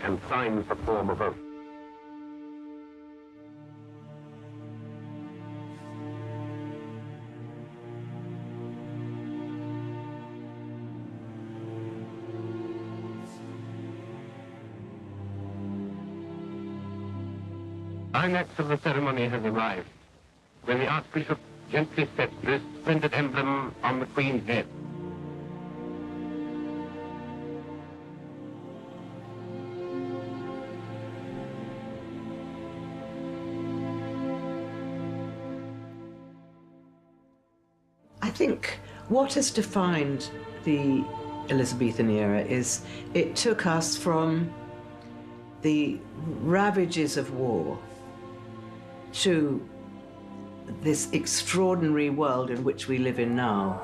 and signs the form of oath. Climax of the ceremony has arrived, when the Archbishop gently sets this splendid emblem on the Queen's head. I think what has defined the Elizabethan era is it took us from the ravages of war to this extraordinary world in which we live in now.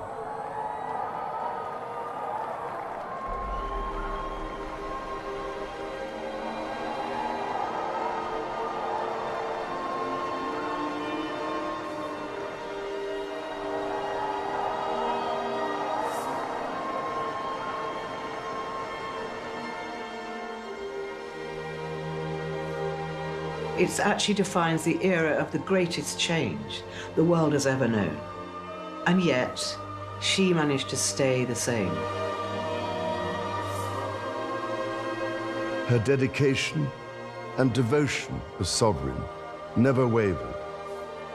It actually defines the era of the greatest change the world has ever known. And yet, she managed to stay the same. Her dedication and devotion as sovereign never wavered.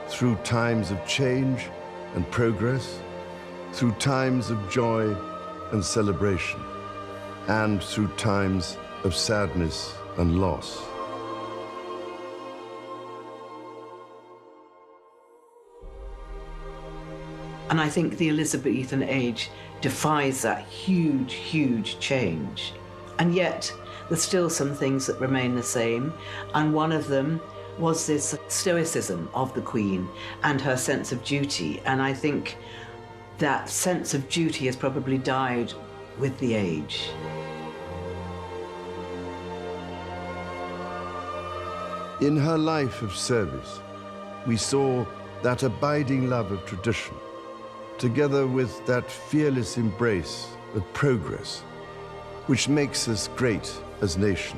Through times of change and progress, through times of joy and celebration, and through times of sadness and loss. And I think the Elizabethan age defies that huge, huge change. And yet, there's still some things that remain the same. And one of them was this stoicism of the Queen and her sense of duty. And I think that sense of duty has probably died with the age. In her life of service, we saw that abiding love of tradition, together with that fearless embrace of progress, which makes us great as nation.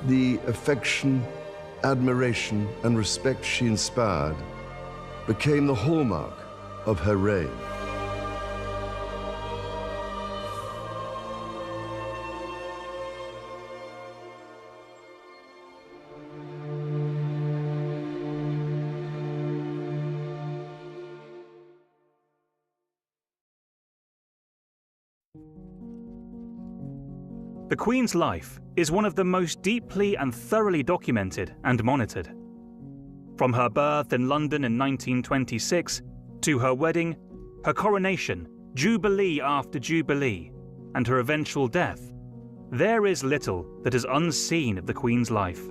The affection, admiration, and respect she inspired became the hallmark of her reign. The Queen's life is one of the most deeply and thoroughly documented and monitored. From her birth in London in 1926, to her wedding, her coronation, jubilee after jubilee, and her eventual death, there is little that is unseen of the Queen's life.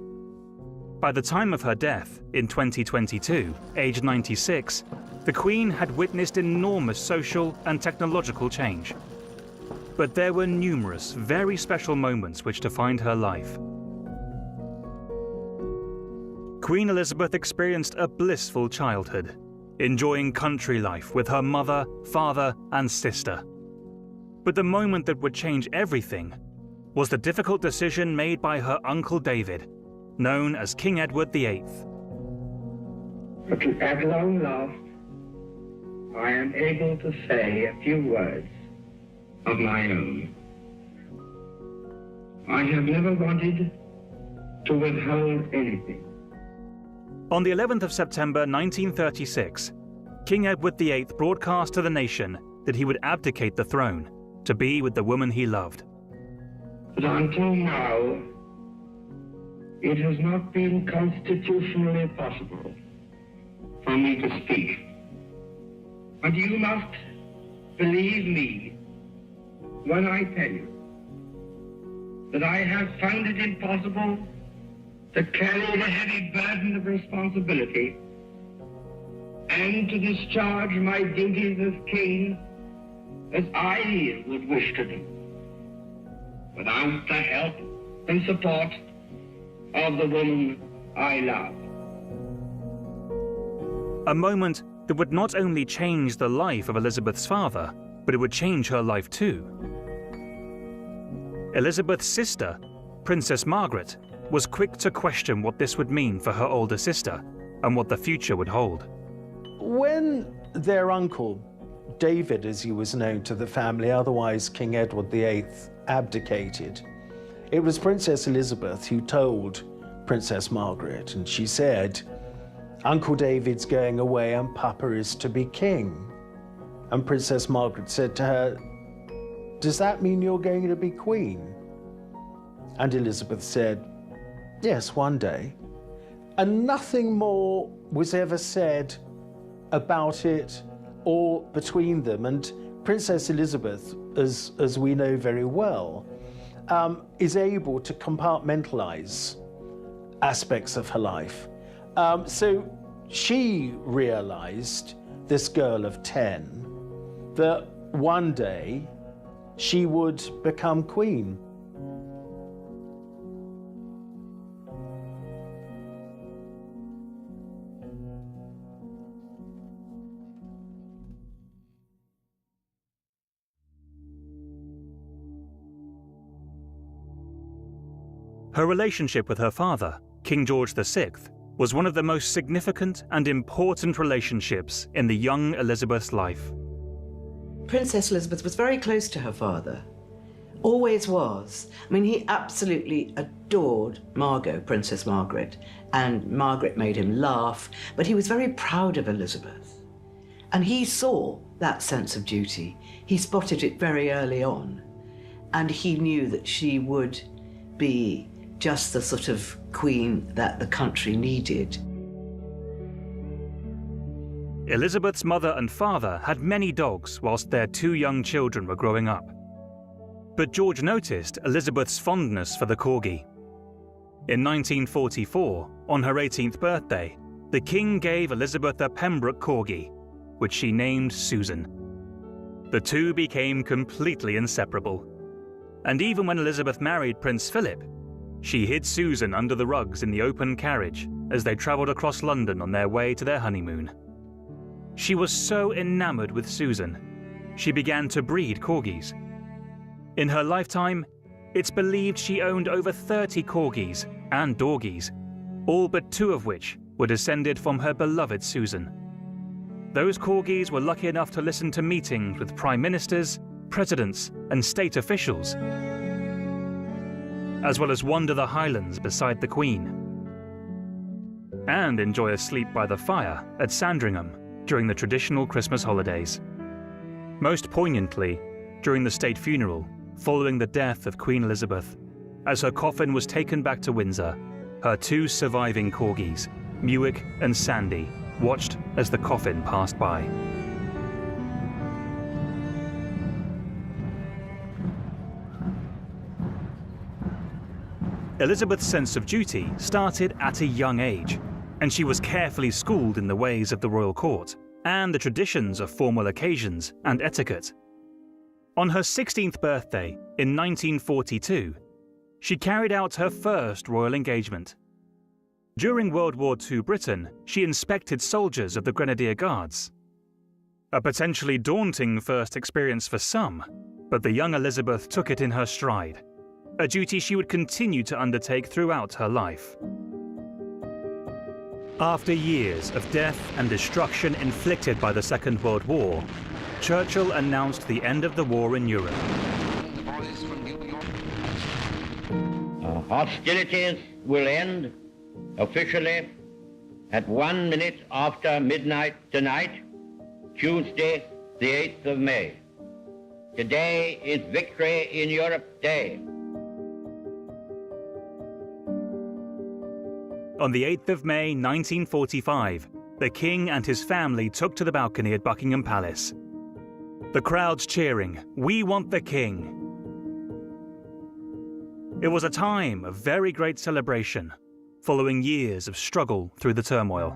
By the time of her death, in 2022, aged 96, the Queen had witnessed enormous social and technological change. But there were numerous, very special moments which defined her life. Queen Elizabeth experienced a blissful childhood, enjoying country life with her mother, father, and sister. But the moment that would change everything was the difficult decision made by her uncle David, known as King Edward VIII. But at long last, I am able to say a few words of my own. I have never wanted to withhold anything. On the 11th of September 1936, King Edward VIII broadcast to the nation that he would abdicate the throne to be with the woman he loved. But until now, it has not been constitutionally possible for me to speak. And you must believe me when I tell you that I have found it impossible to carry the heavy burden of responsibility and to discharge my duties as king as I would wish to do, without the help and support of the woman I love. A moment that would not only change the life of Elizabeth's father, but it would change her life too. Elizabeth's sister, Princess Margaret, was quick to question what this would mean for her older sister and what the future would hold. When their uncle, David as he was known to the family, otherwise King Edward VIII, abdicated, it was Princess Elizabeth who told Princess Margaret, and she said, "Uncle David's going away and Papa is to be king." And Princess Margaret said to her, "Does that mean you're going to be queen?" And Elizabeth said, "Yes, one day." And nothing more was ever said about it or between them. And Princess Elizabeth, as we know very well, is able to compartmentalize aspects of her life. So she realized, this girl of 10, that one day she would become queen. Her relationship with her father, King George VI, was one of the most significant and important relationships in the young Elizabeth's life. Princess Elizabeth was very close to her father, always was. I mean, he absolutely adored Margot, Princess Margaret, and Margaret made him laugh, but he was very proud of Elizabeth. And he saw that sense of duty. He spotted it very early on, and he knew that she would be just the sort of queen that the country needed. Elizabeth's mother and father had many dogs whilst their 2 young children were growing up. But George noticed Elizabeth's fondness for the corgi. In 1944, on her 18th birthday, the king gave Elizabeth a Pembroke corgi, which she named Susan. The two became completely inseparable. And even when Elizabeth married Prince Philip, she hid Susan under the rugs in the open carriage as they travelled across London on their way to their honeymoon. She was so enamored with Susan, she began to breed corgis. In her lifetime, it's believed she owned over 30 corgis and dorgies, all but 2 of which were descended from her beloved Susan. Those corgis were lucky enough to listen to meetings with prime ministers, presidents, and state officials, as well as wander the Highlands beside the Queen, and enjoy a sleep by the fire at Sandringham during the traditional Christmas holidays. Most poignantly, during the state funeral following the death of Queen Elizabeth, as her coffin was taken back to Windsor, her 2 surviving corgis, Muick and Sandy, watched as the coffin passed by. Elizabeth's sense of duty started at a young age, and she was carefully schooled in the ways of the royal court and the traditions of formal occasions and etiquette. On her 16th birthday in 1942, she carried out her first royal engagement. During World War II Britain, she inspected soldiers of the Grenadier Guards. A potentially daunting first experience for some, but the young Elizabeth took it in her stride, a duty she would continue to undertake throughout her life. After years of death and destruction inflicted by the Second World War, Churchill announced the end of the war in Europe. Hostilities will end officially at 1 minute after midnight tonight, Tuesday, the 8th of May. Today is Victory in Europe Day. On the 8th of May 1945, the King and his family took to the balcony at Buckingham Palace. The crowds cheering, "We want the King." It was a time of very great celebration, following years of struggle through the turmoil.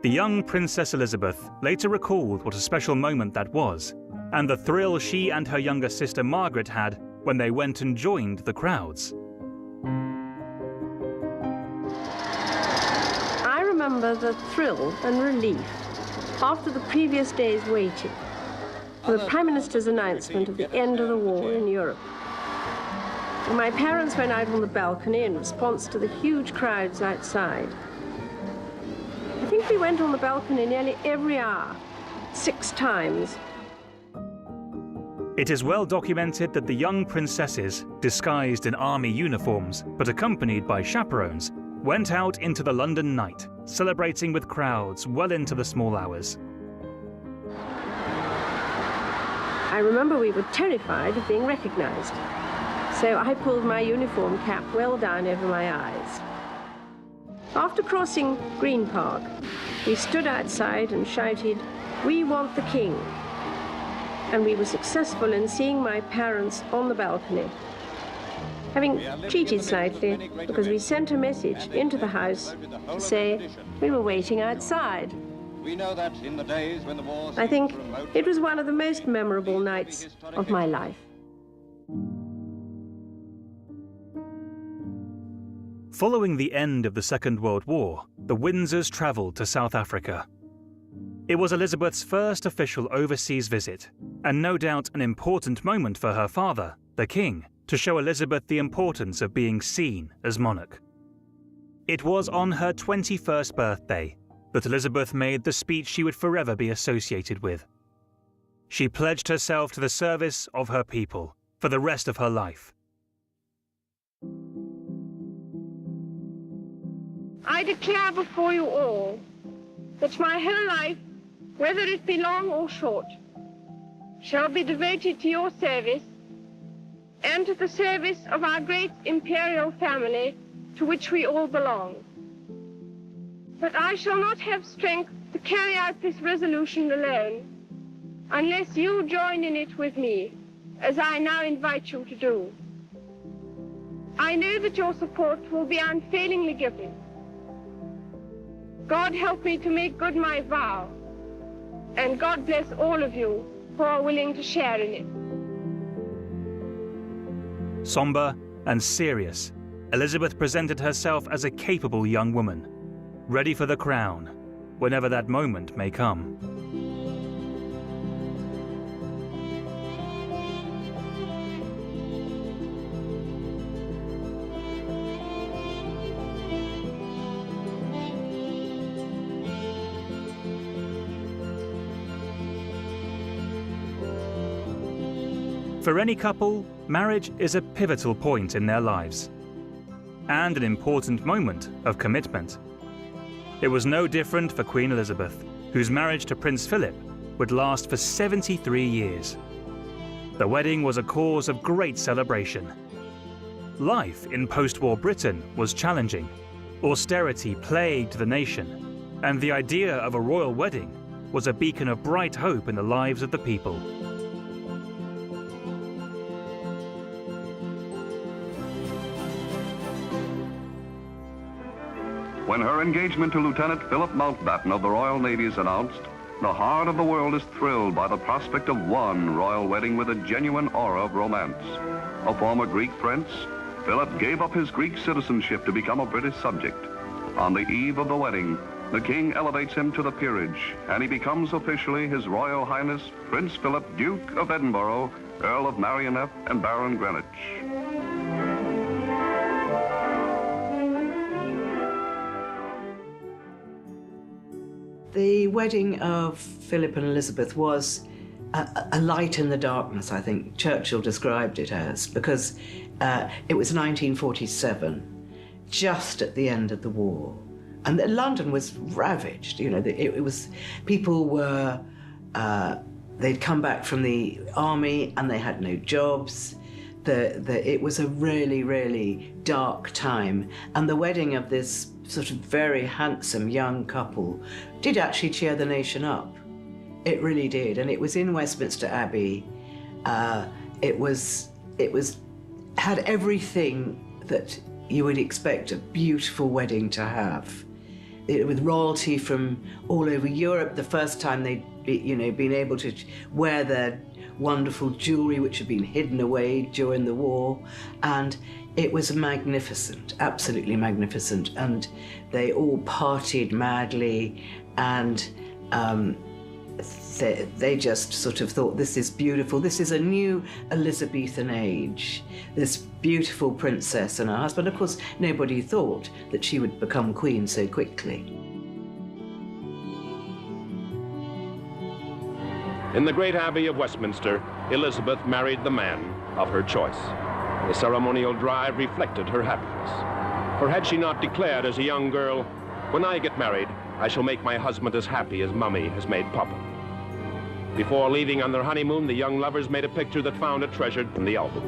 The young Princess Elizabeth later recalled what a special moment that was, and the thrill she and her younger sister Margaret had when they went and joined the crowds. I remember the thrill and relief after the previous day's waiting for the Prime Minister's announcement of the end of the war in Europe. My parents went out on the balcony in response to the huge crowds outside. I think we went on the balcony nearly every hour, 6 times. It is well documented that the young princesses, disguised in army uniforms but accompanied by chaperones, went out into the London night, celebrating with crowds well into the small hours. I remember we were terrified of being recognized, so I pulled my uniform cap well down over my eyes. After crossing Green Park, we stood outside and shouted, "We want the King." And we were successful in seeing my parents on the balcony, having cheated slightly because we sent a message into the house to say we were waiting outside. I think it was one of the most memorable nights of my life. Following the end of the Second World War, the Windsors travelled to South Africa. It was Elizabeth's first official overseas visit, and no doubt an important moment for her father, the King, to show Elizabeth the importance of being seen as monarch. It was on her 21st birthday that Elizabeth made the speech she would forever be associated with. She pledged herself to the service of her people for the rest of her life. I declare before you all that my whole life, whether it be long or short, shall be devoted to your service and to the service of our great imperial family to which we all belong. But I shall not have strength to carry out this resolution alone unless you join in it with me, as I now invite you to do. I know that your support will be unfailingly given. God help me to make good my vow, and God bless all of you who are willing to share in it. Sombre and serious, Elizabeth presented herself as a capable young woman, ready for the crown, whenever that moment may come. For any couple, marriage is a pivotal point in their lives, and an important moment of commitment. It was no different for Queen Elizabeth, whose marriage to Prince Philip would last for 73 years. The wedding was a cause of great celebration. Life in post-war Britain was challenging. Austerity plagued the nation, and the idea of a royal wedding was a beacon of bright hope in the lives of the people. When her engagement to Lieutenant Philip Mountbatten of the Royal Navy is announced, the heart of the world is thrilled by the prospect of one royal wedding with a genuine aura of romance. A former Greek prince, Philip gave up his Greek citizenship to become a British subject. On the eve of the wedding, the King elevates him to the peerage, and he becomes officially His Royal Highness Prince Philip, Duke of Edinburgh, Earl of Merioneth, and Baron Greenwich. The wedding of Philip and Elizabeth was a light in the darkness, I think Churchill described it as, because it was 1947, just at the end of the war. And London was ravaged, you know, it was, people were, they'd come back from the army and they had no jobs. It was a really, really dark time. And the wedding of this sort of very handsome young couple did actually cheer the nation up. It really did. And it was in Westminster Abbey. It had everything that you would expect a beautiful wedding to have. With royalty from all over Europe, the first time they'd been able to wear their wonderful jewelry, which had been hidden away during the war. And it was magnificent, absolutely magnificent. And they all partied madly, and they just sort of thought, this is beautiful. This is a new Elizabethan age. This beautiful princess and her husband. Of course, nobody thought that she would become queen so quickly. In the great Abbey of Westminster, Elizabeth married the man of her choice. The ceremonial drive reflected her happiness. For had she not declared as a young girl, "When I get married, I shall make my husband as happy as Mummy has made Papa." Before leaving on their honeymoon, the young lovers made a picture that found it treasured in the album.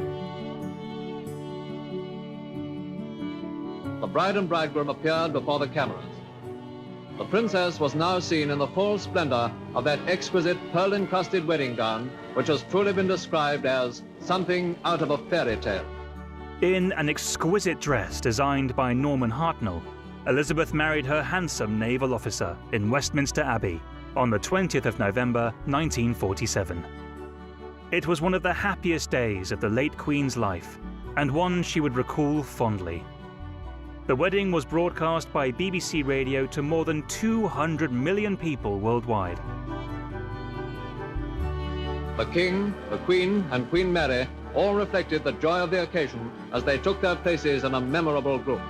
The bride and bridegroom appeared before the cameras. The princess was now seen in the full splendor of that exquisite pearl-encrusted wedding gown, which has truly been described as something out of a fairy tale. In an exquisite dress designed by Norman Hartnell, Elizabeth married her handsome naval officer in Westminster Abbey on the 20th of November 1947. It was one of the happiest days of the late Queen's life, and one she would recall fondly. The wedding was broadcast by BBC Radio to more than 200 million people worldwide. The King, the Queen, and Queen Mary all reflected the joy of the occasion as they took their places in a memorable group.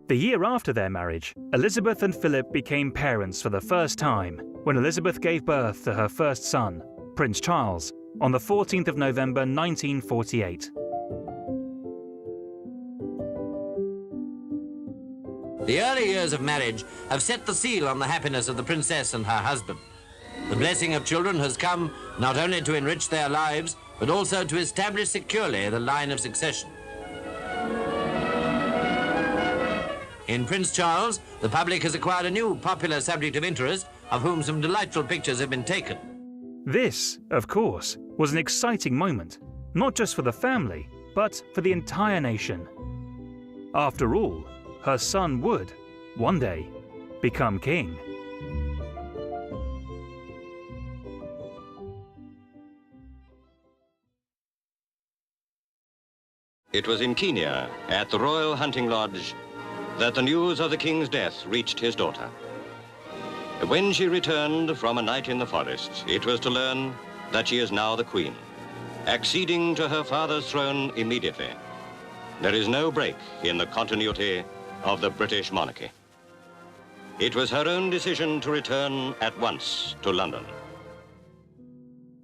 The year after their marriage, Elizabeth and Philip became parents for the first time when Elizabeth gave birth to her first son, Prince Charles, on the 14th of November 1948. The early years of marriage have set the seal on the happiness of the princess and her husband. The blessing of children has come not only to enrich their lives, but also to establish securely the line of succession. In Prince Charles, the public has acquired a new popular subject of interest, of whom some delightful pictures have been taken. This, of course, was an exciting moment, not just for the family, but for the entire nation. After all, her son would, one day, become king. It was in Kenya, at the Royal Hunting Lodge, that the news of the king's death reached his daughter. When she returned from a night in the forest, it was to learn that she is now the queen, acceding to her father's throne immediately. There is no break in the continuity of the British monarchy. It was her own decision to return at once to London.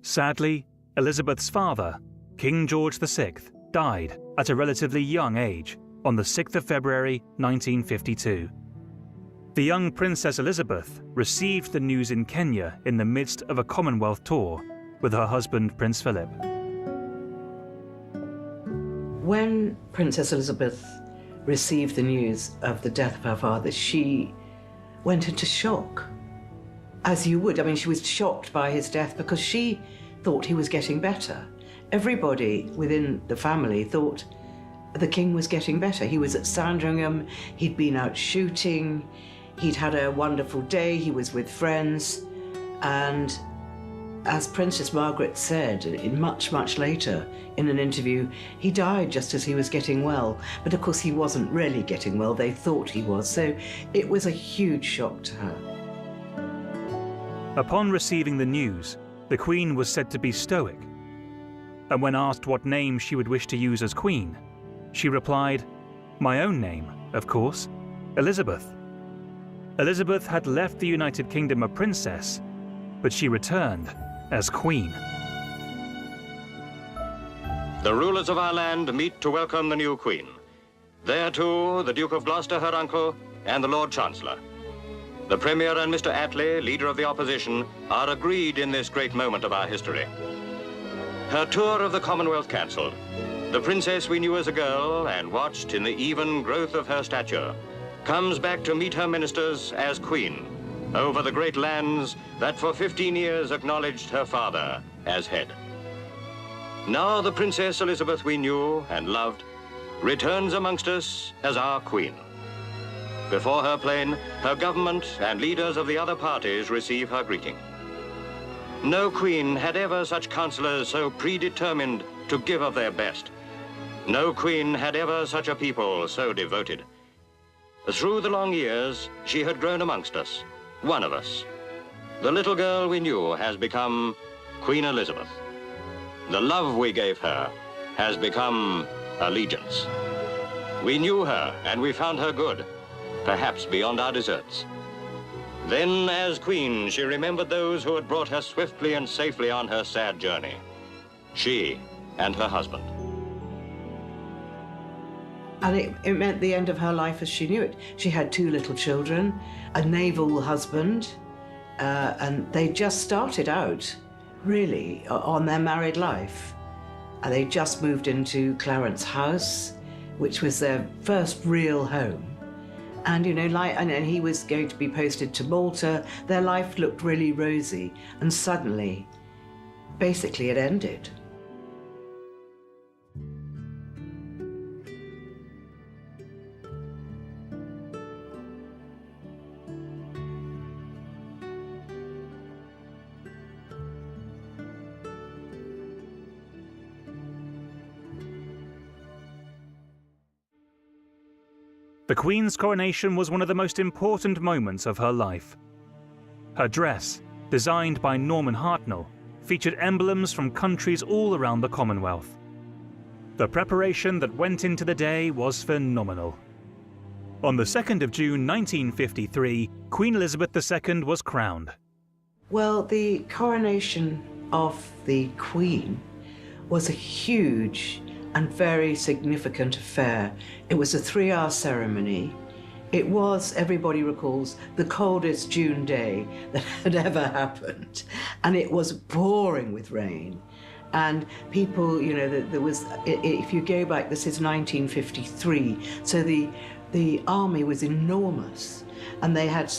Sadly, Elizabeth's father, King George VI, died at a relatively young age on the 6th of February 1952. The young Princess Elizabeth received the news in Kenya in the midst of a Commonwealth tour with her husband Prince Philip. When Princess Elizabeth received the news of the death of her father, she went into shock, as you would. I mean, she was shocked by his death because she thought he was getting better. Everybody within the family thought the king was getting better. He was at Sandringham, he'd been out shooting, he'd had a wonderful day, he was with friends, and as Princess Margaret said much later in an interview, he died just as he was getting well. But of course he wasn't really getting well, they thought he was, so it was a huge shock to her. Upon receiving the news, the Queen was said to be stoic, and when asked what name she would wish to use as Queen, she replied, "My own name, of course, Elizabeth." Elizabeth had left the United Kingdom a princess, but she returned as Queen. The rulers of our land meet to welcome the new queen. There too, the Duke of Gloucester, her uncle, and the Lord Chancellor. The Premier and Mr. Attlee, leader of the opposition, are agreed in this great moment of our history. Her tour of the Commonwealth cancelled. The princess we knew as a girl and watched in the even growth of her stature comes back to meet her ministers as queen over the great lands that for 15 years acknowledged her father as head. Now the Princess Elizabeth we knew and loved returns amongst us as our queen. Before her plane, her government and leaders of the other parties receive her greeting. No queen had ever such counsellors so predetermined to give of their best. No queen had ever such a people so devoted. Through the long years, she had grown amongst us, one of us. The little girl we knew has become Queen Elizabeth. The love we gave her has become allegiance. We knew her and we found her good, perhaps beyond our deserts. Then, as queen, she remembered those who had brought her swiftly and safely on her sad journey. She and her husband. And it meant the end of her life as she knew it. She had 2 little children, a naval husband, and they just started out, really, on their married life. And they just moved into Clarence House, which was their first real home. And, you know, and he was going to be posted to Malta. Their life looked really rosy, and suddenly, basically, it ended. The Queen's coronation was one of the most important moments of her life. Her dress, designed by Norman Hartnell, featured emblems from countries all around the Commonwealth. The preparation that went into the day was phenomenal. On the 2nd of June 1953, Queen Elizabeth II was crowned. Well, the coronation of the Queen was a huge and very significant affair. It was a 3-hour ceremony. It was, everybody recalls, the coldest June day that had ever happened. And it was pouring with rain. And people, you know, there was, if you go back, this is 1953, so the army was enormous. And they had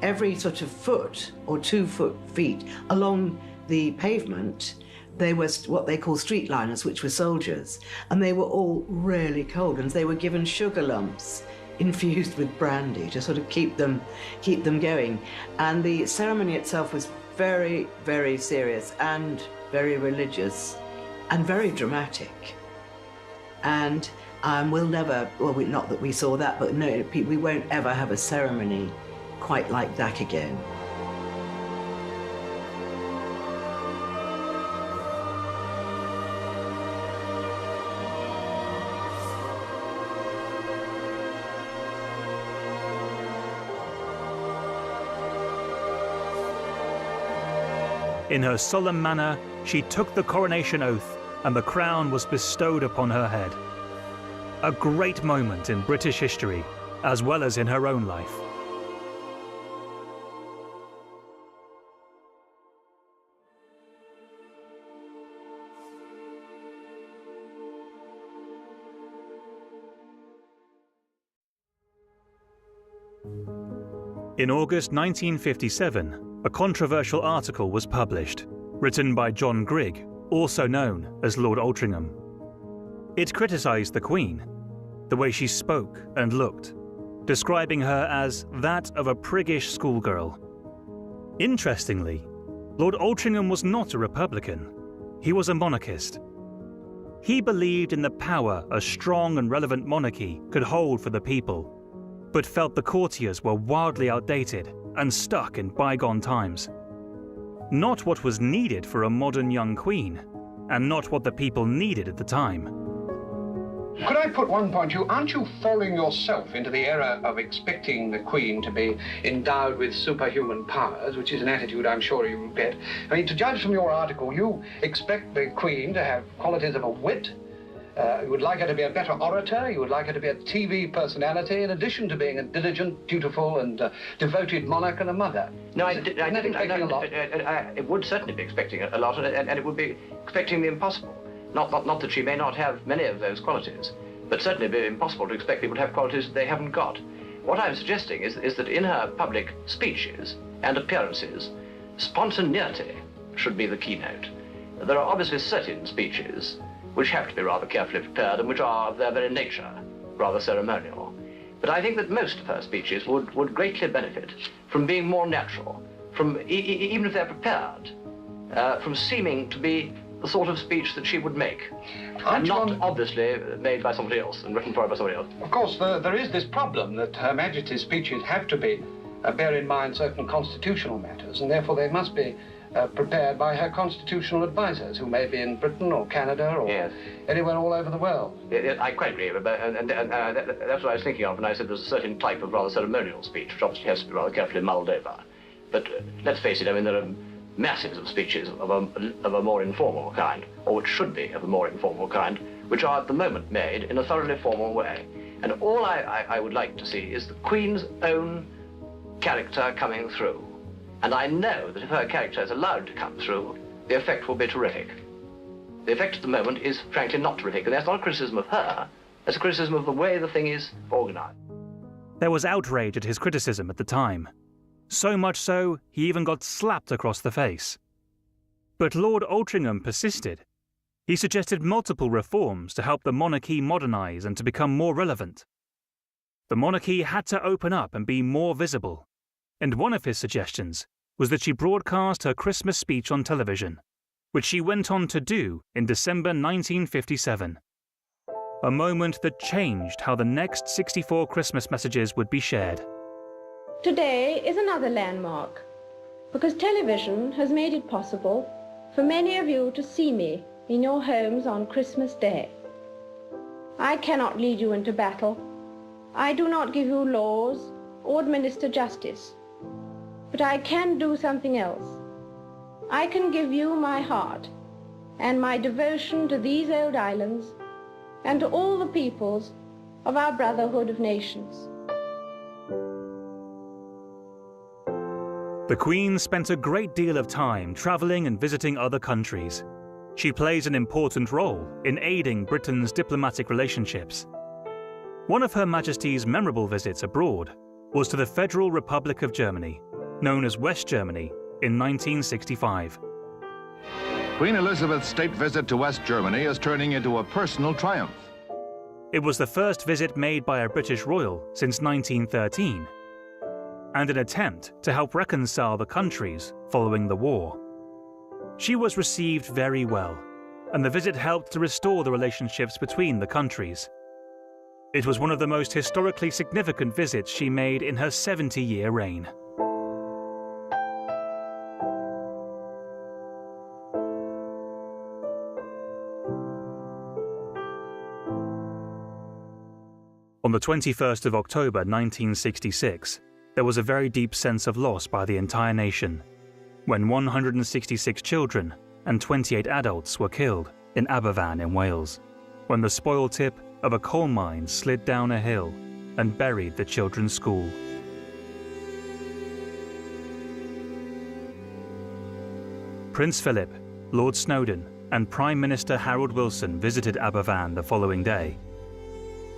every sort of foot or 2 feet along the pavement, they were what they call streetliners, which were soldiers, and they were all really cold, and they were given sugar lumps infused with brandy to sort of keep them going. And the ceremony itself was very, very serious and very religious and very dramatic. And we'll never, well, not that we saw that, but no, we won't ever have a ceremony quite like that again. In her solemn manner, she took the coronation oath, and the crown was bestowed upon her head. A great moment in British history, as well as in her own life. In August 1957, a controversial article was published, written by John Grigg, also known as Lord Altrincham. It criticised the Queen, the way she spoke and looked, describing her as that of a priggish schoolgirl. Interestingly, Lord Altrincham was not a Republican. He was a monarchist. He believed in the power a strong and relevant monarchy could hold for the people, but felt the courtiers were wildly outdated and stuck in bygone times. Not what was needed for a modern young queen, and not what the people needed at the time. Could I put one point to you? Aren't you falling yourself into the error of expecting the Queen to be endowed with superhuman powers, which is an attitude I'm sure you regret? I mean, to judge from your article, you expect the Queen to have qualities of a wit. You would like her to be a better orator. You would like her to be a TV personality, in addition to being a diligent, dutiful, and devoted monarch and a mother. No, I would certainly be expecting a lot, and it would be expecting the impossible. Not that she may not have many of those qualities, but certainly it would be impossible to expect people to have qualities that they haven't got. What I'm suggesting is that in her public speeches and appearances, spontaneity should be the keynote. There are obviously certain speeches which have to be rather carefully prepared and which are of their very nature rather ceremonial. But I think that most of her speeches would greatly benefit from being more natural, from even if they're prepared, from seeming to be the sort of speech that she would make, and not obviously made by somebody else and written for her by somebody else. Of course, there is this problem that Her Majesty's speeches have to be bear in mind certain constitutional matters, and therefore they must be prepared by her constitutional advisors, who may be in Britain or Canada or anywhere all over the world. I quite agree, and that's what I was thinking of when I said there's a certain type of rather ceremonial speech, which obviously has to be rather carefully mulled over. But let's face it, I mean, there are masses of speeches of a more informal kind, or which should be of a more informal kind, which are at the moment made in a thoroughly formal way. And all I would like to see is the Queen's own character coming through. And I know that if her character is allowed to come through, the effect will be terrific. The effect at the moment is, frankly, not terrific. And that's not a criticism of her, that's a criticism of the way the thing is organised. There was outrage at his criticism at the time. So much so, he even got slapped across the face. But Lord Altrincham persisted. He suggested multiple reforms to help the monarchy modernise and to become more relevant. The monarchy had to open up and be more visible. And one of his suggestions was that she broadcast her Christmas speech on television, which she went on to do in December 1957. A moment that changed how the next 64 Christmas messages would be shared. Today is another landmark, because television has made it possible for many of you to see me in your homes on Christmas Day. I cannot lead you into battle. I do not give you laws or administer justice. But I can do something else. I can give you my heart and my devotion to these old islands and to all the peoples of our brotherhood of nations. The Queen spent a great deal of time travelling and visiting other countries. She plays an important role in aiding Britain's diplomatic relationships. One of Her Majesty's memorable visits abroad was to the Federal Republic of Germany, known as West Germany, in 1965. Queen Elizabeth's state visit to West Germany is turning into a personal triumph. It was the first visit made by a British royal since 1913, and an attempt to help reconcile the countries following the war. She was received very well, and the visit helped to restore the relationships between the countries. It was one of the most historically significant visits she made in her 70-year reign. On the 21st of October 1966, there was a very deep sense of loss by the entire nation, when 166 children and 28 adults were killed in Aberfan in Wales, when the spoil tip of a coal mine slid down a hill and buried the children's school. Prince Philip, Lord Snowdon, and Prime Minister Harold Wilson visited Aberfan the following day.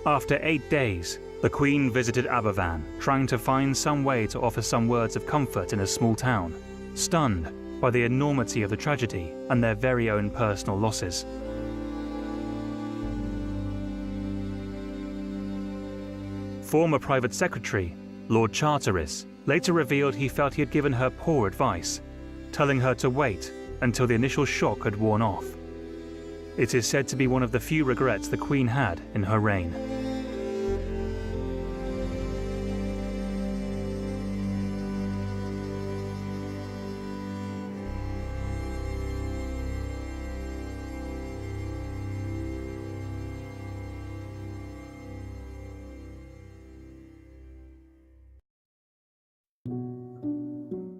After 8 days, the Queen visited Aberfan, trying to find some way to offer some words of comfort in a small town, stunned by the enormity of the tragedy and their very own personal losses. Former Private Secretary, Lord Charteris, later revealed he felt he had given her poor advice, telling her to wait until the initial shock had worn off. It is said to be one of the few regrets the Queen had in her reign.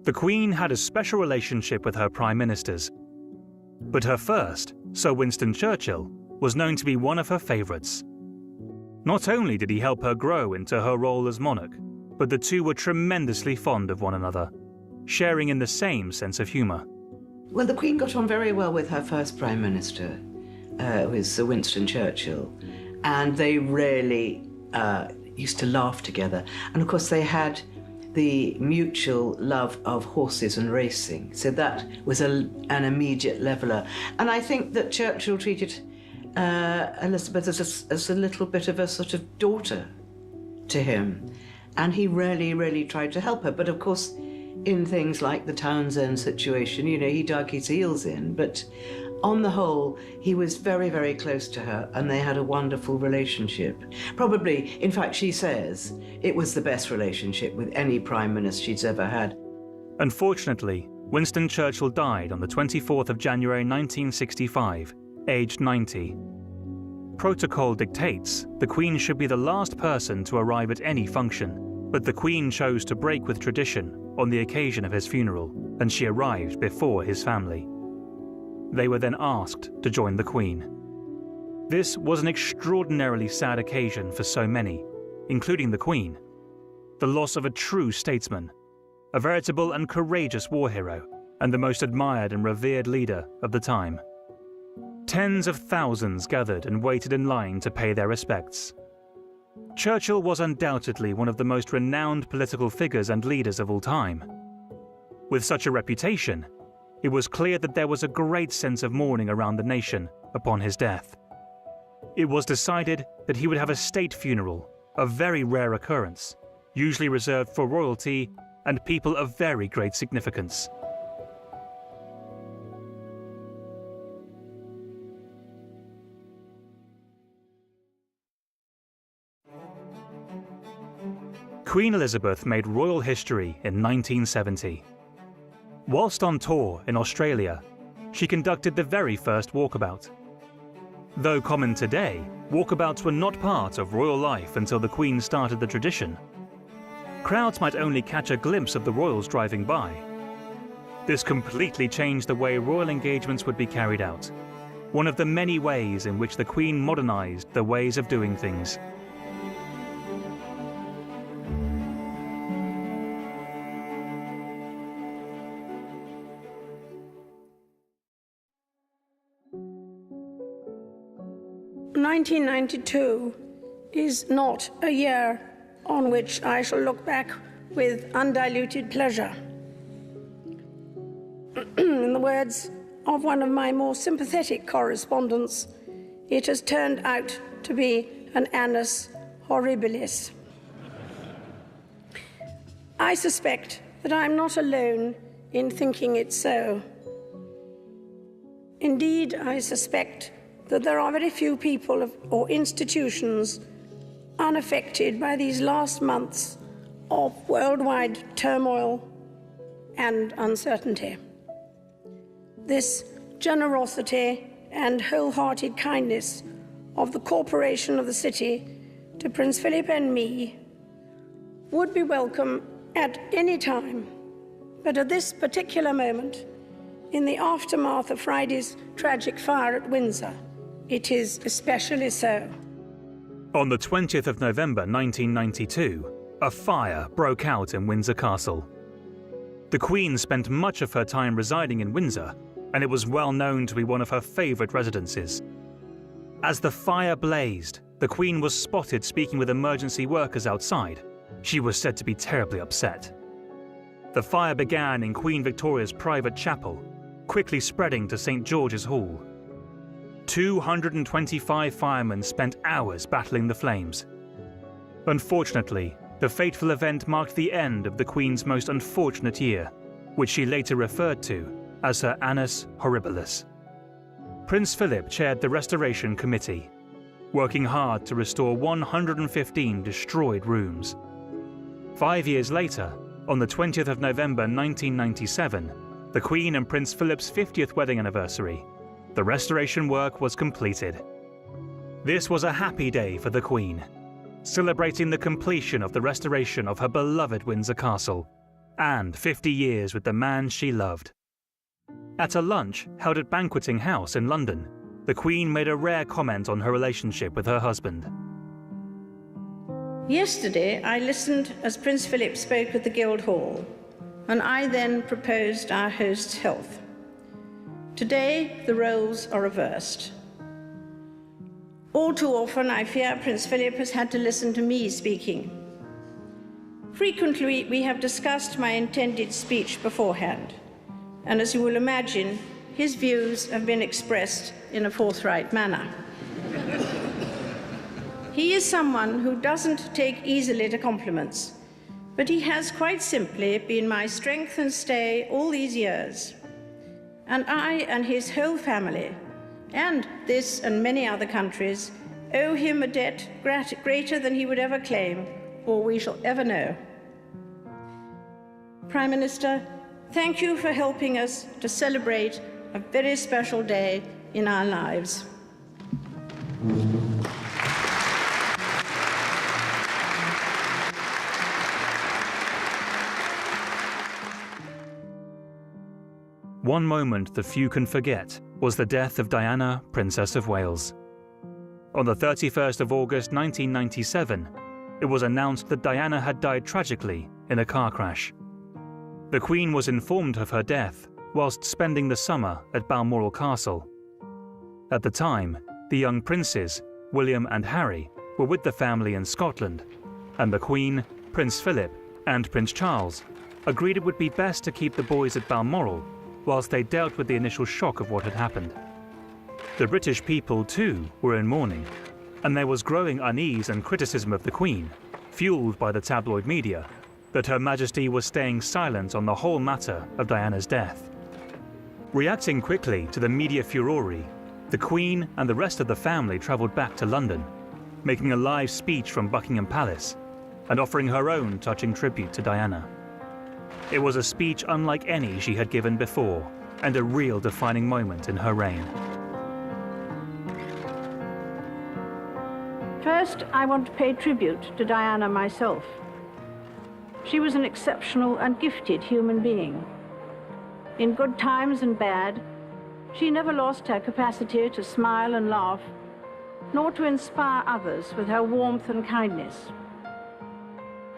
The Queen had a special relationship with her Prime Ministers, but her first, Sir Winston Churchill, was known to be one of her favourites. Not only did he help her grow into her role as monarch, but the two were tremendously fond of one another, sharing in the same sense of humour. Well, the Queen got on very well with her first Prime Minister, with Sir Winston Churchill, and they really used to laugh together. And of course they had the mutual love of horses and racing, so that was an immediate leveller. And I think that Churchill treated Elizabeth as a little bit of a sort of daughter to him, and he really, really tried to help her. But of course, in things like the Townsend situation. You know, he dug his heels in, but on the whole, he was very, very close to her, and they had a wonderful relationship. Probably, in fact, she says, it was the best relationship with any prime minister she's ever had. Unfortunately, Winston Churchill died on the 24th of January 1965, aged 90. Protocol dictates the Queen should be the last person to arrive at any function, but the Queen chose to break with tradition on the occasion of his funeral, and she arrived before his family. They were then asked to join the Queen. This was an extraordinarily sad occasion for so many, including the Queen. The loss of a true statesman, a veritable and courageous war hero, and the most admired and revered leader of the time. Tens of thousands gathered and waited in line to pay their respects. Churchill was undoubtedly one of the most renowned political figures and leaders of all time. With such a reputation, it was clear that there was a great sense of mourning around the nation upon his death. It was decided that he would have a state funeral, a very rare occurrence, usually reserved for royalty and people of very great significance. Queen Elizabeth made royal history in 1970. Whilst on tour in Australia, she conducted the very first walkabout. Though common today, walkabouts were not part of royal life until the Queen started the tradition. Crowds might only catch a glimpse of the royals driving by. This completely changed the way royal engagements would be carried out, one of the many ways in which the Queen modernised the ways of doing things. "1992 is not a year on which I shall look back with undiluted pleasure. In the words of one of my more sympathetic correspondents, it has turned out to be an annus horribilis. I suspect that I'm not alone in thinking it so. Indeed, I suspect that there are very few people or institutions unaffected by these last months of worldwide turmoil and uncertainty. This generosity and wholehearted kindness of the Corporation of the City to Prince Philip and me would be welcome at any time, but at this particular moment, in the aftermath of Friday's tragic fire at Windsor, it is especially so. On the 20th of November 1992, a fire broke out in Windsor Castle. The Queen spent much of her time residing in Windsor, and it was well known to be one of her favourite residences. As the fire blazed, the Queen was spotted speaking with emergency workers outside. She was said to be terribly upset. The fire began in Queen Victoria's private chapel, quickly spreading to St. George's Hall. 225 firemen spent hours battling the flames. Unfortunately, the fateful event marked the end of the Queen's most unfortunate year, which she later referred to as her annus horribilis. Prince Philip chaired the Restoration Committee, working hard to restore 115 destroyed rooms. 5 years later, on the 20th of November 1997, the Queen and Prince Philip's 50th wedding anniversary, the restoration work was completed. This was a happy day for the Queen, celebrating the completion of the restoration of her beloved Windsor Castle, and 50 years with the man she loved. At a lunch held at Banqueting House in London, the Queen made a rare comment on her relationship with her husband. Yesterday, I listened as Prince Philip spoke at the Guildhall, and I then proposed our host's health. Today, the roles are reversed. All too often, I fear Prince Philip has had to listen to me speaking. Frequently, we have discussed my intended speech beforehand, and as you will imagine, his views have been expressed in a forthright manner. He is someone who doesn't take easily to compliments, But he has quite simply been my strength and stay all these years. And I and his whole family, and this and many other countries, owe him a debt greater than he would ever claim, or we shall ever know. Prime Minister, thank you for helping us to celebrate a very special day in our lives. One moment that few can forget was the death of Diana, Princess of Wales. On the 31st of August 1997, it was announced that Diana had died tragically in a car crash. The Queen was informed of her death whilst spending the summer at Balmoral Castle. At the time, the young princes, William and Harry, were with the family in Scotland, and the Queen, Prince Philip, and Prince Charles agreed it would be best to keep the boys at Balmoral whilst they dealt with the initial shock of what had happened. The British people, too, were in mourning, and there was growing unease and criticism of the Queen, fueled by the tabloid media, that Her Majesty was staying silent on the whole matter of Diana's death. Reacting quickly to the media furore, the Queen and the rest of the family travelled back to London, making a live speech from Buckingham Palace and offering her own touching tribute to Diana. It was a speech unlike any she had given before, and a real defining moment in her reign. First, I want to pay tribute to Diana myself. She was an exceptional and gifted human being. In good times and bad, she never lost her capacity to smile and laugh, nor to inspire others with her warmth and kindness.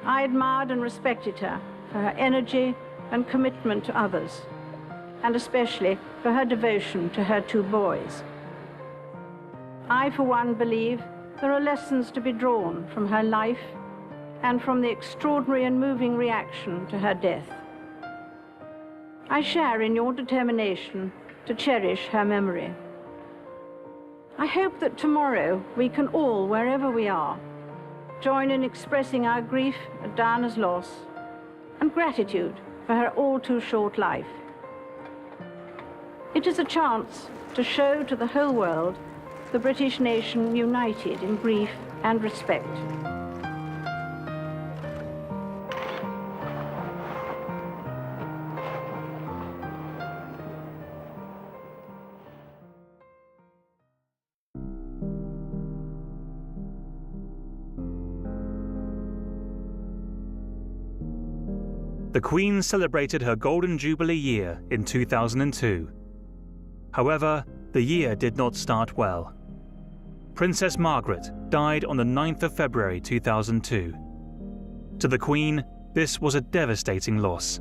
I admired and respected her for her energy and commitment to others, and especially for her devotion to her two boys. I, for one, believe there are lessons to be drawn from her life and from the extraordinary and moving reaction to her death. I share in your determination to cherish her memory. I hope that tomorrow we can all, wherever we are, join in expressing our grief at Diana's loss and gratitude for her all-too-short life. It is a chance to show to the whole world the British nation united in grief and respect. The Queen celebrated her Golden Jubilee year in 2002. However, the year did not start well. Princess Margaret died on the 9th of February 2002. To the Queen, this was a devastating loss.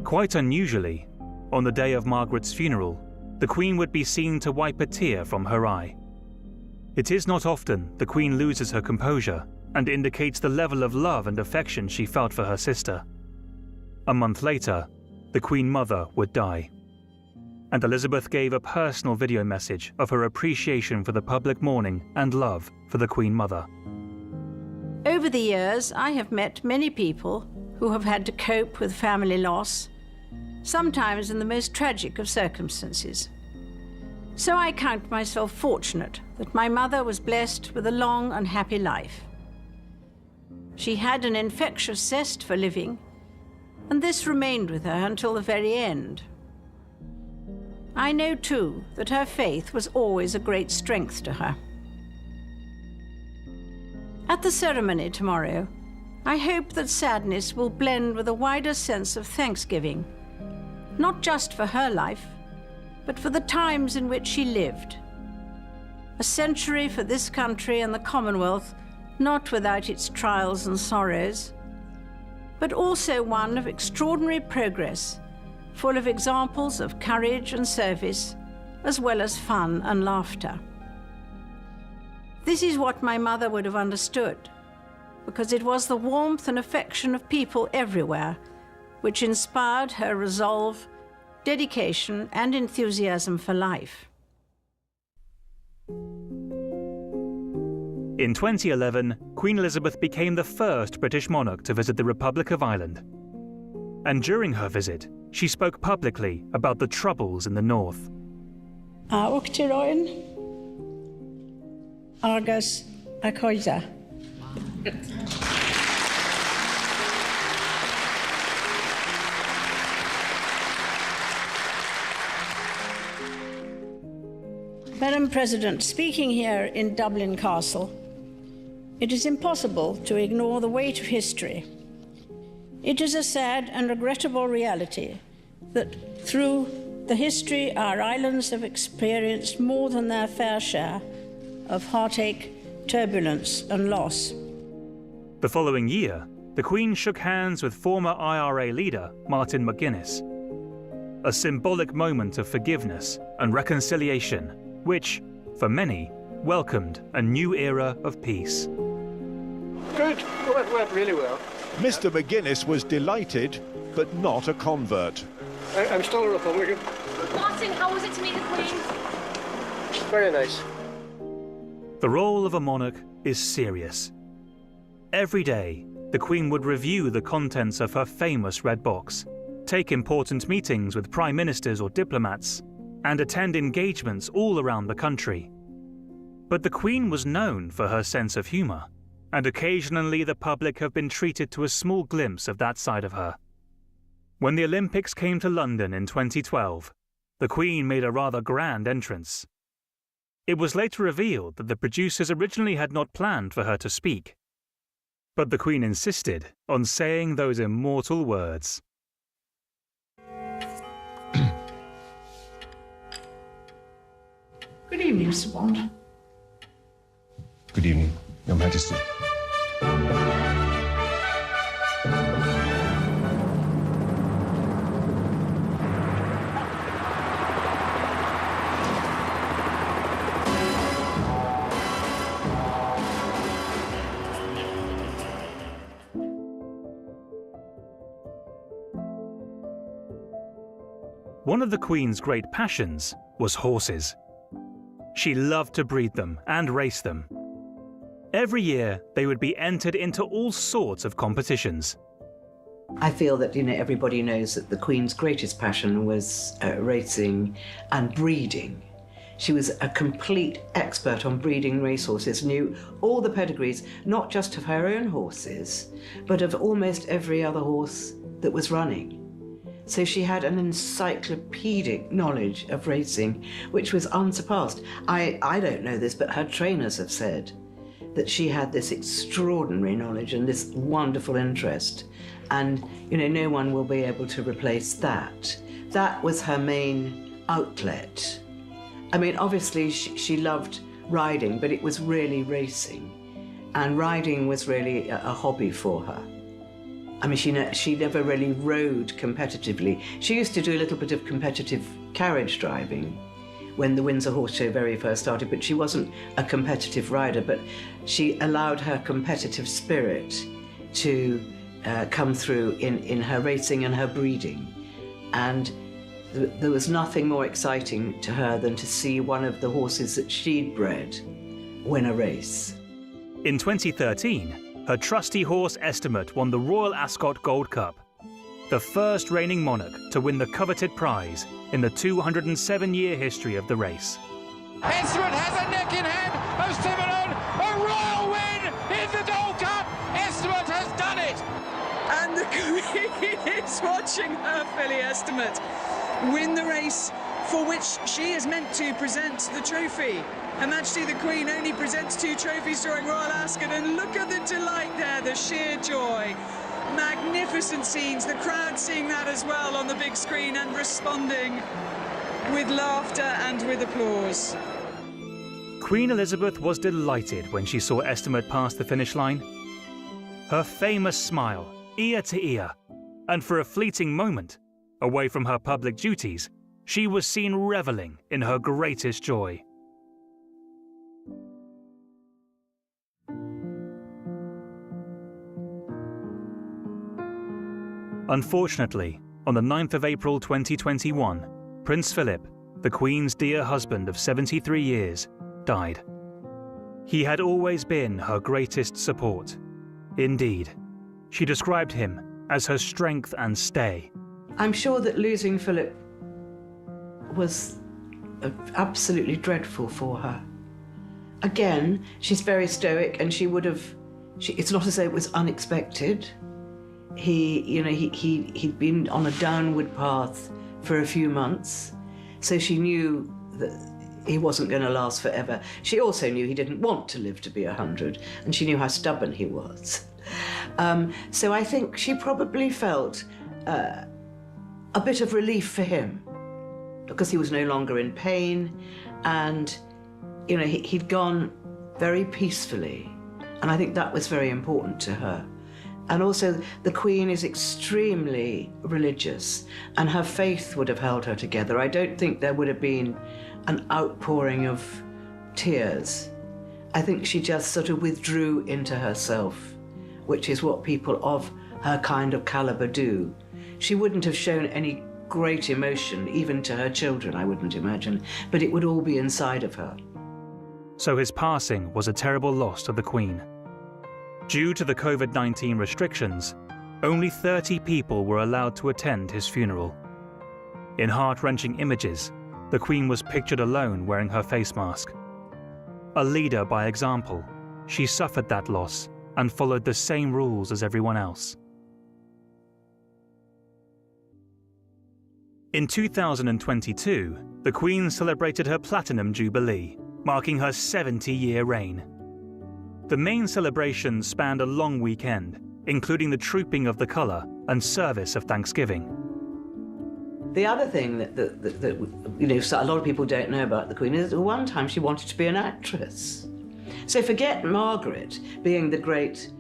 Quite unusually, on the day of Margaret's funeral, the Queen would be seen to wipe a tear from her eye. It is not often the Queen loses her composure and indicates the level of love and affection she felt for her sister. A month later, the Queen Mother would die. And Elizabeth gave a personal video message of her appreciation for the public mourning and love for the Queen Mother. Over the years, I have met many people who have had to cope with family loss, sometimes in the most tragic of circumstances. So I count myself fortunate that my mother was blessed with a long and happy life. She had an infectious zest for living, and this remained with her until the very end. I know, too, that her faith was always a great strength to her. At the ceremony tomorrow, I hope that sadness will blend with a wider sense of thanksgiving, not just for her life, but for the times in which she lived. A century for this country and the Commonwealth, not without its trials and sorrows, but also one of extraordinary progress, full of examples of courage and service, as well as fun and laughter. This is what my mother would have understood, because it was the warmth and affection of people everywhere which inspired her resolve, dedication, and enthusiasm for life. In 2011, Queen Elizabeth became the first British monarch to visit the Republic of Ireland. And during her visit, she spoke publicly about the troubles in the north. Uachtaráin agus a coisa. Madam President, speaking here in Dublin Castle, it is impossible to ignore the weight of history. It is a sad and regrettable reality that through the history our islands have experienced more than their fair share of heartache, turbulence and loss. The following year, the Queen shook hands with former IRA leader Martin McGuinness. A symbolic moment of forgiveness and reconciliation, which, for many, welcomed a new era of peace. Good. It went really well. Mr. McGuinness was delighted, but not a convert. I'm still a Republican. Martin, how was it to meet the Queen? Very nice. The role of a monarch is serious. Every day, the Queen would review the contents of her famous red box, take important meetings with prime ministers or diplomats, and attend engagements all around the country. But the Queen was known for her sense of humour, and occasionally the public have been treated to a small glimpse of that side of her. When the Olympics came to London in 2012, the Queen made a rather grand entrance. It was later revealed that the producers originally had not planned for her to speak. But the Queen insisted on saying those immortal words. Good evening, Mr. Bond. Good evening, Your Majesty. One of the Queen's great passions was horses. She loved to breed them and race them. Every year, they would be entered into all sorts of competitions. I feel that, everybody knows that the Queen's greatest passion was racing and breeding. She was a complete expert on breeding racehorses, knew all the pedigrees, not just of her own horses, but of almost every other horse that was running. So she had an encyclopedic knowledge of racing, which was unsurpassed. I don't know this, but her trainers have said that she had this extraordinary knowledge and this wonderful interest. And, no one will be able to replace that. That was her main outlet. I mean, obviously she loved riding, but it was really racing. And riding was really a hobby for her. I mean, she never really rode competitively. She used to do a little bit of competitive carriage driving when the Windsor Horse Show very first started, but she wasn't a competitive rider, but she allowed her competitive spirit to come through in her racing and her breeding. And there was nothing more exciting to her than to see one of the horses that she'd bred win a race. In 2013, her trusty horse Estimate won the Royal Ascot Gold Cup, the first reigning monarch to win the coveted prize in the 207-year history of the race. Estimate has a neck in hand of Cimarron, a royal win in the Gold Cup. Estimate has done it. And the Queen is watching her filly Estimate win the race for which she is meant to present the trophy. Her Majesty the Queen only presents 2 trophies during Royal Ascot, and look at the delight there, the sheer joy. Magnificent scenes, the crowd seeing that as well on the big screen and responding with laughter and with applause. Queen Elizabeth was delighted when she saw Estimate pass the finish line. Her famous smile, ear to ear, and for a fleeting moment, away from her public duties, she was seen reveling in her greatest joy. Unfortunately, on the 9th of April 2021, Prince Philip, the Queen's dear husband of 73 years, died. He had always been her greatest support. Indeed, she described him as her strength and stay. I'm sure that losing Philip was absolutely dreadful for her. Again, she's very stoic, and it's not as though it was unexpected. He'd been on a downward path for a few months, so she knew that he wasn't going to last forever. She also knew he didn't want to live to be 100, and she knew how stubborn he was. So I think she probably felt a bit of relief for him, because he was no longer in pain, and he'd gone very peacefully, and I think that was very important to her. And also, the Queen is extremely religious, and her faith would have held her together. I don't think there would have been an outpouring of tears. I think she just sort of withdrew into herself, which is what people of her kind of caliber do. She wouldn't have shown any great emotion, even to her children, I wouldn't imagine, but it would all be inside of her. So his passing was a terrible loss to the Queen. Due to the COVID-19 restrictions, only 30 people were allowed to attend his funeral. In heart-wrenching images, the Queen was pictured alone wearing her face mask. A leader by example, she suffered that loss and followed the same rules as everyone else. In 2022, the Queen celebrated her Platinum Jubilee, marking her 70-year reign. The main celebrations spanned a long weekend, including the Trooping of the Colour and service of Thanksgiving. The other thing that a lot of people don't know about the Queen is that one time she wanted to be an actress. So forget Margaret being the great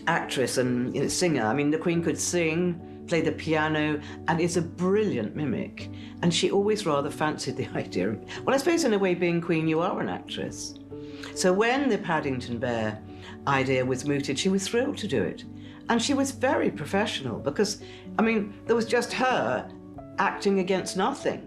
actress and singer. I mean, the Queen could sing, play the piano, and is a brilliant mimic. And she always rather fancied the idea. Well, I suppose in a way, being Queen, you are an actress. So when the Paddington Bear idea was mooted, she was thrilled to do it. And she was very professional because, I mean, there was just her acting against nothing.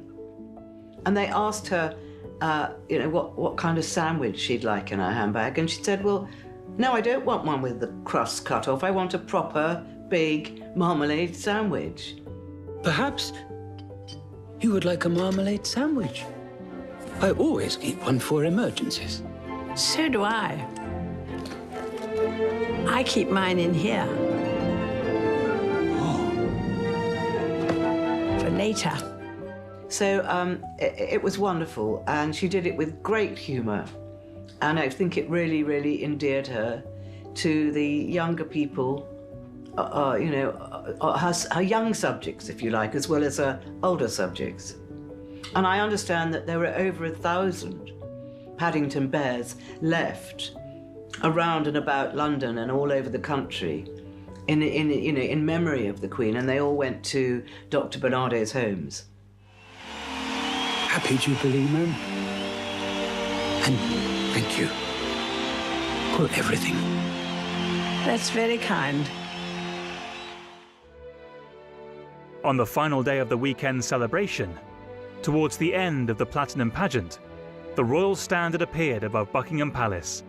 And they asked her, what kind of sandwich she'd like in her handbag. And she said, well, no, I don't want one with the crust cut off. I want a proper, big marmalade sandwich. Perhaps you would like a marmalade sandwich. I always keep one for emergencies. So do I. I keep mine in here. For later. So it was wonderful, and she did it with great humour. And I think it really, really endeared her to the younger people, her young subjects, if you like, as well as her older subjects. And I understand that there were over 1,000 Paddington Bears left around and about London and all over the country in memory of the Queen, and they all went to Dr. Barnardo's homes. Happy Jubilee, ma'am. And thank you for everything. That's very kind. On the final day of the weekend celebration, towards the end of the Platinum Pageant, the royal standard appeared above Buckingham Palace.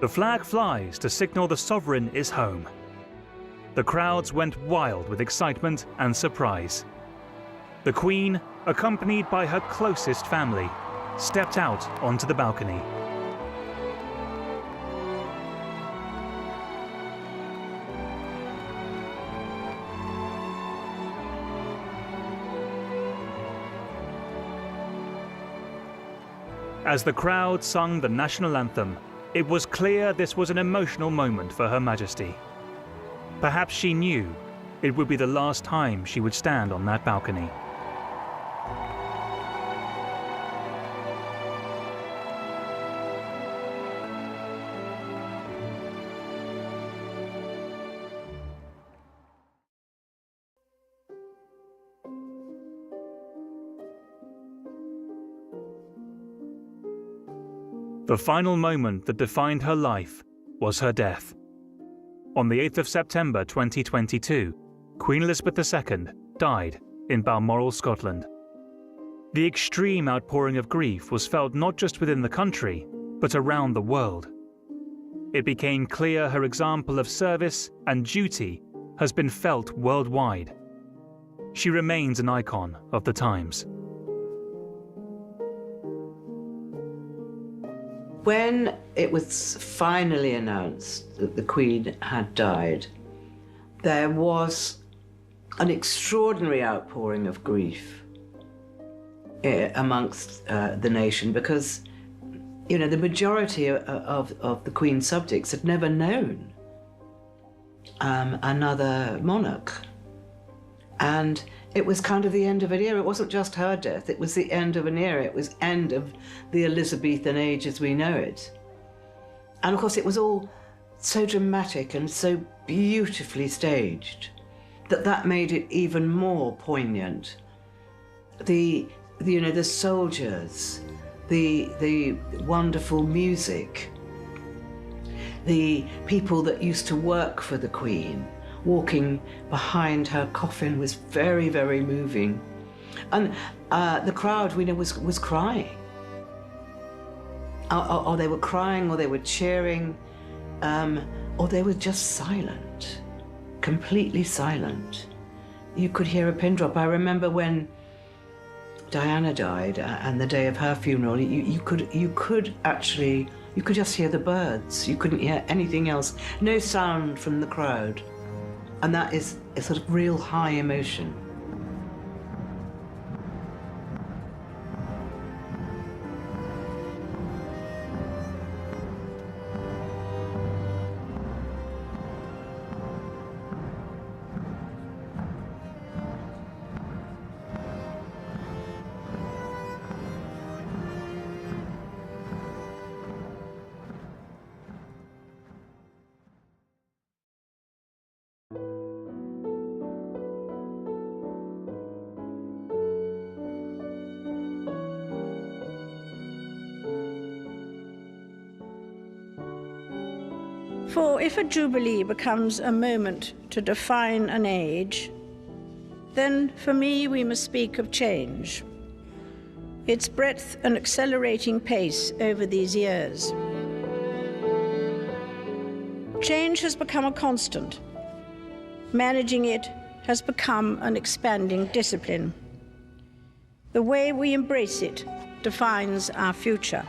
The flag flies to signal the sovereign is home. The crowds went wild with excitement and surprise. The Queen, accompanied by her closest family, stepped out onto the balcony. As the crowd sung the national anthem, it was clear this was an emotional moment for Her Majesty. Perhaps she knew it would be the last time she would stand on that balcony. The final moment that defined her life was her death. On the 8th of September 2022, Queen Elizabeth II died in Balmoral, Scotland. The extreme outpouring of grief was felt not just within the country, but around the world. It became clear her example of service and duty has been felt worldwide. She remains an icon of the times. When it was finally announced that the Queen had died, there was an extraordinary outpouring of grief amongst the nation because, you know, the majority of the Queen's subjects had never known another monarch. And it was kind of the end of an era. It wasn't just her death, it was the end of an era. It was end of the Elizabethan age as we know it. And of course it was all so dramatic and so beautifully staged that made it even more poignant. The soldiers, the wonderful music, the people that used to work for the Queen, walking behind her coffin was very, very moving. And the crowd, we know, was crying. Or they were crying, or they were cheering, or they were just silent, completely silent. You could hear a pin drop. I remember when Diana died and the day of her funeral, you could just hear the birds. You couldn't hear anything else. No sound from the crowd. And that is a sort of real high emotion. For if a jubilee becomes a moment to define an age, then for me we must speak of change, its breadth and accelerating pace over these years. Change has become a constant. Managing it has become an expanding discipline. The way we embrace it defines our future.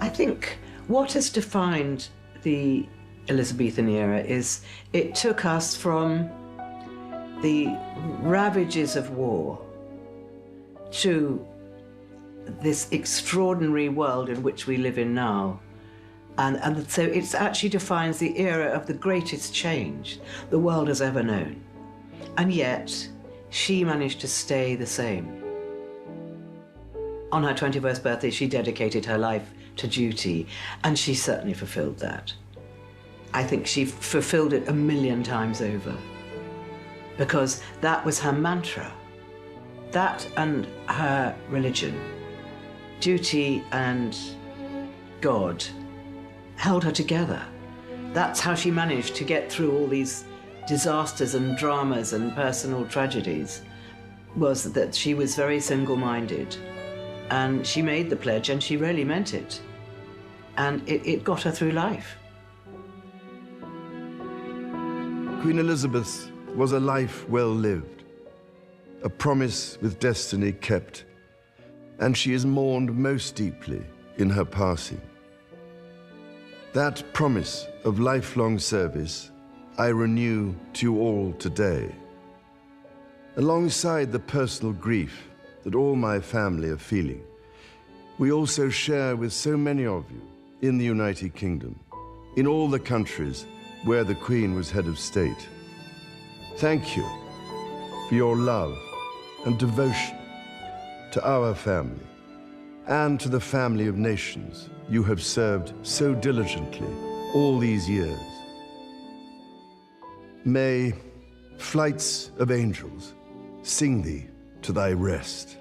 I think what has defined the Elizabethan era is it took us from the ravages of war to this extraordinary world in which we live in now. And so it actually defines the era of the greatest change the world has ever known. And yet, she managed to stay the same. On her 21st birthday, she dedicated her life to duty, and she certainly fulfilled that. I think she fulfilled it 1,000,000 times over, because that was her mantra. That and her religion, duty and God, held her together. That's how she managed to get through all these disasters and dramas and personal tragedies, was that she was very single-minded. And she made the pledge, and she really meant it. And it got her through life. Queen Elizabeth was a life well lived, a promise with destiny kept, and she is mourned most deeply in her passing. That promise of lifelong service I renew to you all today. Alongside the personal grief that all my family are feeling, we also share with so many of you in the United Kingdom, in all the countries where the Queen was head of state. Thank you for your love and devotion to our family and to the family of nations you have served so diligently all these years. May flights of angels sing thee to thy rest.